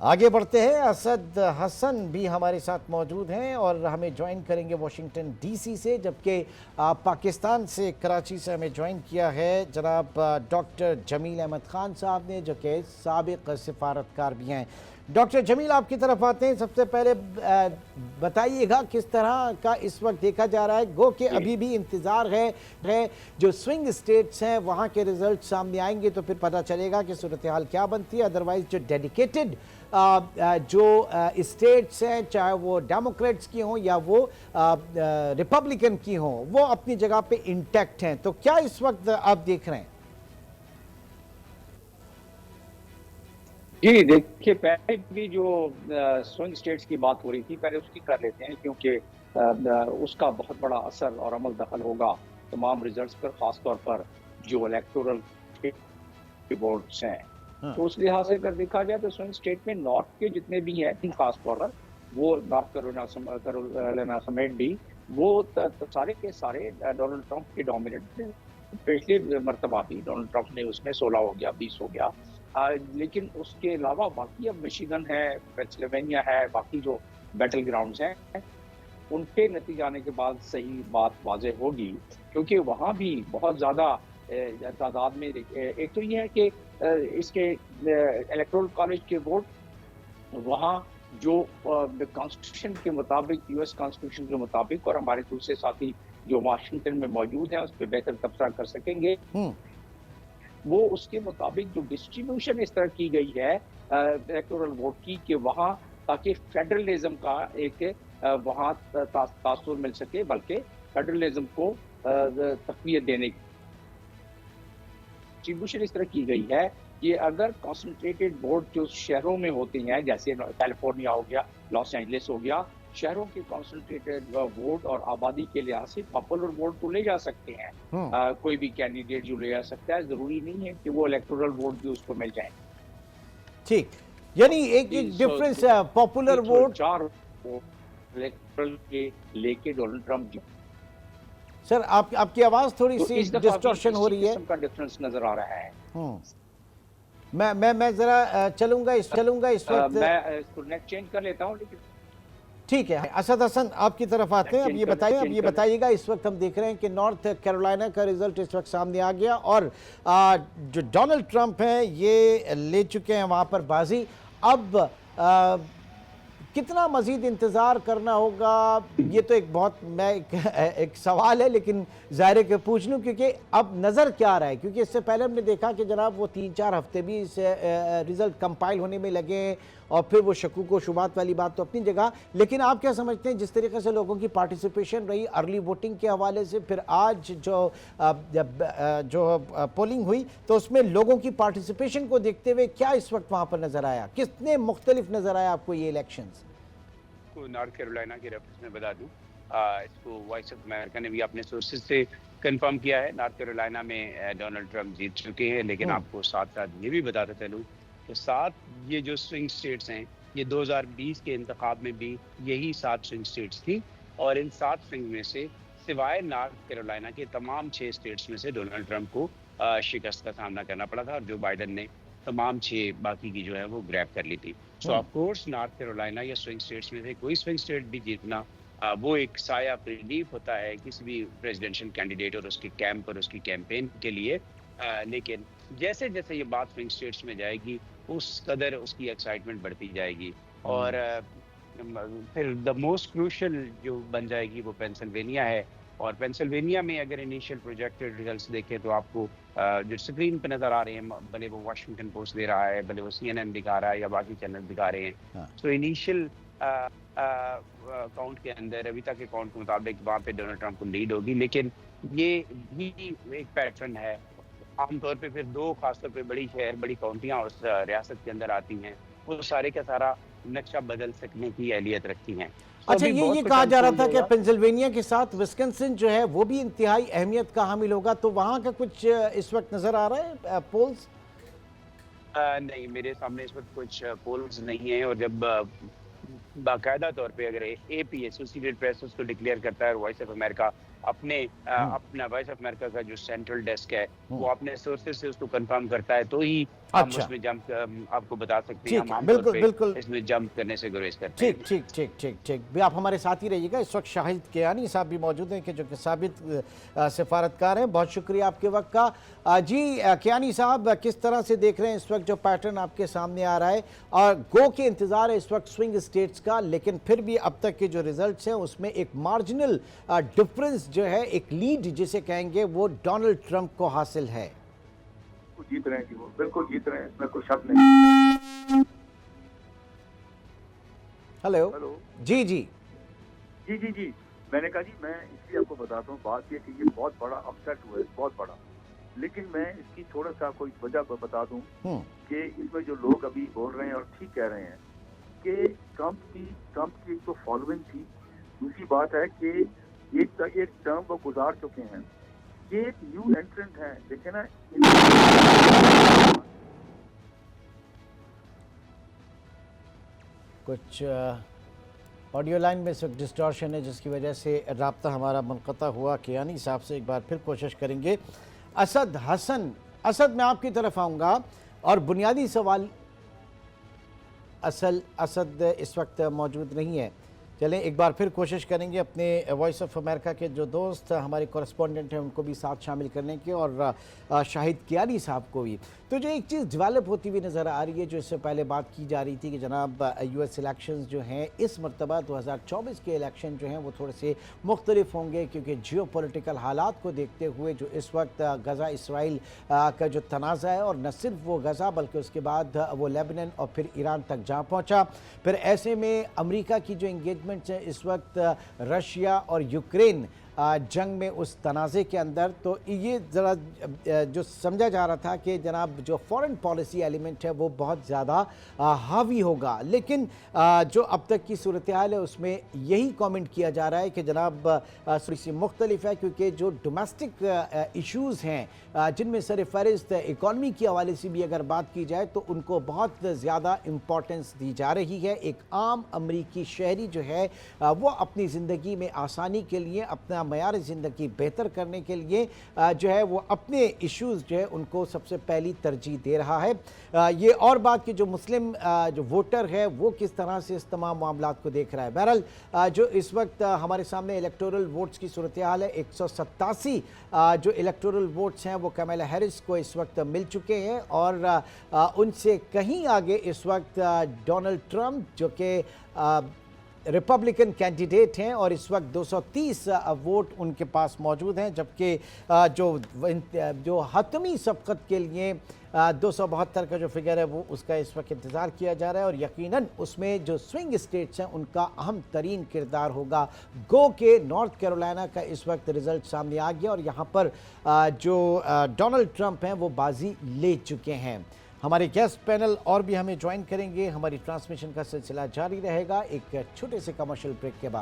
आगे बढ़ते हैं। असद हसन भी हमारे साथ मौजूद हैं और हमें ज्वाइन करेंगे वॉशिंगटन डीसी से, जबकि पाकिस्तान से कराची से हमें ज्वाइन किया है जनाब डॉक्टर जमील अहमद खान साहब ने, जो कि साबिक सिफारतकार भी हैं। डॉक्टर जमील, आपकी तरफ आते हैं। सबसे पहले बताइएगा किस तरह का इस वक्त देखा जा रहा है। गो कि अभी भी इंतज़ार है जो स्विंग स्टेट्स हैं वहाँ के रिजल्ट सामने आएंगे तो फिर पता चलेगा कि सूरत हाल क्या बनती है। अदरवाइज जो डेडिकेटेड जो स्टेट्स हैं, चाहे वो डेमोक्रेट्स की हों या वो रिपब्लिकन की हों, वो अपनी जगह पे इंटैक्ट हैं। तो क्या इस वक्त आप देख रहे हैं? जी देखिए, पहले भी जो स्विंग स्टेट्स की बात हो रही थी, पहले उसकी कर लेते हैं, क्योंकि उसका बहुत बड़ा असर और अमल दखल होगा तमाम रिजल्ट्स पर, खास तौर पर जो इलेक्टोरल बोर्ड्स हैं। हाँ। तो उस लिहाज से अगर देखा जाए तो स्विंग स्टेट में नॉर्थ के जितने भी हैं, खास तौर पर वो नॉर्थ कैरोलिना समेत भी, वो सारे के सारे डोनाल्ड ट्रंप के डोमिनेट थे। पिछले मरतबा भी डोनाल्ड ट्रंप ने उसमें 16 हो गया, 20 हो गया। लेकिन उसके अलावा बाकी अब मिशिगन है, पेंसिल्वेनिया है, बाकी जो बैटल ग्राउंड्स हैं, उनके नतीजे आने के बाद सही बात वाज़ेह होगी, क्योंकि वहाँ भी बहुत ज़्यादा तादाद में एक तो ये है कि इसके इलेक्टोरल कॉलेज के वोट वहाँ जो कॉन्स्टिट्यूशन के मुताबिक, यूएस कॉन्स्टिट्यूशन के मुताबिक, और हमारे दूसरे साथी जो वाशिंगटन में मौजूद हैं उस पर बेहतर तबसरा कर सकेंगे, वो उसके मुताबिक जो डिस्ट्रीब्यूशन इस तरह की गई है इलेक्टोरल वोट की, कि वहाँ ताकि फेडरलिज्म का एक वहाँ तासुर मिल सके, बल्कि फेडरलिज्म को तक़वियत देने की डिस्ट्रीब्यूशन इस तरह की गई है कि अगर कॉन्सेंट्रेटेड वोट जो शहरों में होते हैं, जैसे कैलिफोर्निया हो गया, लॉस एंजलिस हो गया, शहरों के कॉन्सेंट्रेटेड वोट और आबादी के लिहाज से पॉपुलर वोट तो ले जा सकते हैं, कोई भी कैंडिडेट जो ले जा सकता है, जरूरी नहीं है कि वो इलेक्टोरल वोट भी उसको मिल जाए। ठीक, यानी एक डिफरेंस है, पॉपुलर वोट 4 इलेक्टोरल के लेके डोनाल्ड ट्रंप जी। सर आपकी आवाज थोड़ी तो सी डिस्टॉर्शन हो रही है, का डिफरेंस नजर आ रहा है। मैं जरा चलूंगा इस वक्त, मैं इसको नेट चेंज कर लेता हूं, लेकिन ठीक है। असद हसन आपकी तरफ आते हैं। अब ये बताइएगा, इस वक्त हम देख रहे हैं कि नॉर्थ कैरोलिना का रिजल्ट इस वक्त सामने आ गया और जो डोनाल्ड ट्रंप हैं ये ले चुके हैं वहां पर बाजी। अब कितना मजीद इंतज़ार करना होगा, ये तो एक बहुत एक सवाल है, लेकिन ज़ाहिर है कि पूछ लूँ, क्योंकि अब नज़र क्या आ रहा है। क्योंकि इससे पहले हमने देखा कि जनाब वो 3-4 हफ्ते भी इस रिज़ल्ट कंपाइल होने में लगे, और फिर वो शकूक व शुबात वाली बात तो अपनी जगह। लेकिन आप क्या समझते हैं, जिस तरीके से लोगों की पार्टिसिपेशन रही अर्ली वोटिंग के हवाले से, फिर आज जो पोलिंग हुई, तो उसमें लोगों की पार्टिसिपेशन को देखते हुए क्या इस वक्त वहाँ पर नज़र आया, कितने मुख्तलिफ नज़र आया आपको ये इलेक्शंस? नॉर्थ कैरोलिना के रेफरेंस में बता दूं, इसको वॉइस ऑफ अमेरिका ने भी अपने सोर्सेज से कंफर्म किया है। नॉर्थ कैरोलिना में डोनाल्ड ट्रंप जीत चुके हैं, लेकिन आपको साथ साथ ये भी बताते चलूं कि 7 ये जो स्विंग स्टेट्स हैं, ये 2020 के इंतखाब में भी यही 7 स्विंग स्टेट्स थी, और इन 7 स्विंग में से सिवाय नॉर्थ कैरोलिना के तमाम 6 स्टेट्स में से डोनाल्ड ट्रंप को शिकस्त का सामना करना पड़ा था, और जो बाइडन ने तमाम 6 बाकी की जो है वो ग्रैब कर ली थी। सो ऑफ कोर्स नॉर्थ कैरोलिना या स्विंग स्टेट्स में से कोई स्विंग स्टेट भी जीतना वो एक साया रिलीफ होता है किसी भी प्रेसिडेंशियल कैंडिडेट और उसके कैंप और उसकी कैंपेन के लिए। लेकिन जैसे जैसे ये बात स्विंग स्टेट्स में जाएगी, उस कदर उसकी एक्साइटमेंट बढ़ती जाएगी, और फिर द मोस्ट क्रूशियल जो बन जाएगी वो पेंसिल्वेनिया है। और पेंसिल्वेनिया में अगर इनिशियल प्रोजेक्टेड रिजल्ट्स देखें तो आपको जो स्क्रीन पे नजर आ रहे हैं, भले वो वाशिंगटन पोस्ट दे रहा है, भले वो CNN दिखा रहा है या बाकी चैनल दिखा रहे हैं, तो इनिशियल काउंट के अंदर, अभी तक के काउंट के मुताबिक वहाँ पे डोनाल्ड ट्रंप को लीड होगी। लेकिन ये भी एक पैटर्न है, आमतौर पे फिर 2 खासतौर पे बड़ी शहर, बड़ी काउंटियाँ उस रियासत के अंदर आती हैं, वो सारे का सारा नक्शा बदल सकने की अहलियत रखती हैं। अच्छा, ये कहा जा रहा था कि पेंसिल्वेनिया के साथ विस्कन्सिन जो है वो भी इंतहाई अहमियत का हामिल होगा, तो वहाँ का कुछ इस वक्त नजर आ रहा है पोल्स? नहीं, मेरे सामने इस वक्त कुछ पोल्स नहीं है, और जब बाकायदा तौर पे अगर AP एसोसिएटेड प्रेस उसको डिक्लेयर करता है, और वॉइस ऑफ अमेरिका अपना वॉइस ऑफ अमेरिका का जो सेंट्रल डेस्क है वो अपने सोर्सेज से उसको कंफर्म करता है, तो ही हम अच्छा। उसमें जंप आपको बता सकते हैं। ठीक हम है, आमतौर बिल्कुल, पे बिल्कुल। इसमें जंप करने से गुरेज करते हैं। ठीक ठीक ठीक ठीक ठीक भी आप हमारे साथ ही रहिएगा। इस वक्त शाहिद कियानी साहब भी मौजूद हैं कि जो कि साबित सिफारतकार हैं। बहुत शुक्रिया आपके वक्त का। जी कियानी साहब, किस तरह से देख रहे हैं इस वक्त जो पैटर्न आपके सामने आ रहा है? और गो के इंतजार है इस वक्त स्विंग स्टेट्स का, लेकिन फिर भी अब तक के जो रिजल्ट्स हैं उसमें एक मार्जिनल डिफरेंस जो है, एक लीड जिसे कहेंगे, वो डोनाल्ड ट्रंप को हासिल है। जीत रहे हैं जी, वो बिल्कुल जीत रहे हैं, इसमें कोई शक नहीं। हेलो। हेलो। जी जी जी जी जी, मैंने कहा जी, मैं इसलिए आपको बताता हूँ, बात ये कि ये बहुत बड़ा अपसेट हुआ है, बहुत बड़ा। लेकिन मैं इसकी थोड़ा सा कोई वजह बता दूं कि इसमें जो लोग अभी बोल रहे हैं और ठीक कह रहे हैं कि ट्रंप की तो फॉलोइंग थी। दूसरी बात है कि एक टर्म वो गुजार चुके हैं, ये एक न्यू एंट्रेंट है, देखे ना। कुछ ऑडियो लाइन में सिर्फ डिस्टॉर्शन है, जिसकी वजह से राब्ता हमारा मुनक़ता हुआ। कियानी साहब से एक बार फिर कोशिश करेंगे। असद हसन, असद मैं आपकी तरफ आऊँगा और बुनियादी सवाल, असद इस वक्त मौजूद नहीं है। चलें एक बार फिर कोशिश करेंगे अपने वॉइस ऑफ अमेरिका के जो दोस्त हमारे कॉरेस्पॉन्डेंट हैं उनको भी साथ शामिल करने के, और शाहिद कियानी साहब को भी। तो जो एक चीज़ डेवलप होती हुई नज़र आ रही है, जो इससे पहले बात की जा रही थी कि जनाब US इलेक्शंस जो हैं इस मरतबा 2024 के इलेक्शन जो हैं वो थोड़े से मुख्तलिफ होंगे, क्योंकि जियोपॉलिटिकल हालात को देखते हुए जो इस वक्त गज़ा इसराइल का जो तनाज़ा है, और न सिर्फ वो गज़ा बल्कि उसके बाद वो लेबनान और फिर ईरान तक जा पहुँचा। फिर ऐसे में अमेरिका की जो इंगेजमेंट्स हैं इस वक्त रशिया और यूक्रेन जंग में, उस तनाज़े के अंदर, तो ये ज़रा जो समझा जा रहा था कि जनाब जो फॉरेन पॉलिसी एलिमेंट है वो बहुत ज़्यादा हावी होगा। लेकिन जो अब तक की सूरत हाल है उसमें यही कमेंट किया जा रहा है कि जनाब थोड़ी सी मुख्तलिफ है, क्योंकि जो डोमेस्टिक इश्यूज़ हैं जिनमें सर फहरिस्त इकॉनमी के हवाले से भी अगर बात की जाए तो उनको बहुत ज़्यादा इम्पोर्टेंस दी जा रही है। एक आम अमरीकी शहरी जो है वो अपनी ज़िंदगी में आसानी के लिए, अपना मयार ज़िंदगी बेहतर करने के लिए जो है वो अपने इश्यूज़ जो है उनको सबसे पहली तरजीह दे रहा है। ये और बात कि जो मुस्लिम जो वोटर है वो किस तरह से इस तमाम मामलात को देख रहा है। बहरहाल जो इस वक्त हमारे सामने इलेक्टोरल वोट्स की सूरत हाल है, 187 जो इलेक्टोरल वोट्स हैं वो कमला हैरिस को इस वक्त मिल चुके हैं, और उनसे कहीं आगे इस वक्त डोनाल्ड ट्रंप जो कि रिपब्लिकन कैंडिडेट हैं, और इस वक्त 230 वोट उनके पास मौजूद हैं, जबकि जो हतमी सबकत के लिए 272 का जो फिगर है वो उसका इस वक्त इंतज़ार किया जा रहा है। और यकीनन उसमें जो स्विंग स्टेट्स हैं उनका अहम तरीन किरदार होगा। गो के नॉर्थ कैरोलिना का इस वक्त रिज़ल्ट सामने आ गया, और यहाँ पर जो डोनाल्ड ट्रंप हैं वो बाजी ले चुके हैं। हमारे गेस्ट पैनल और भी हमें ज्वाइन करेंगे। हमारी ट्रांसमिशन का सिलसिला जारी रहेगा एक छोटे से कमर्शियल ब्रेक के बाद।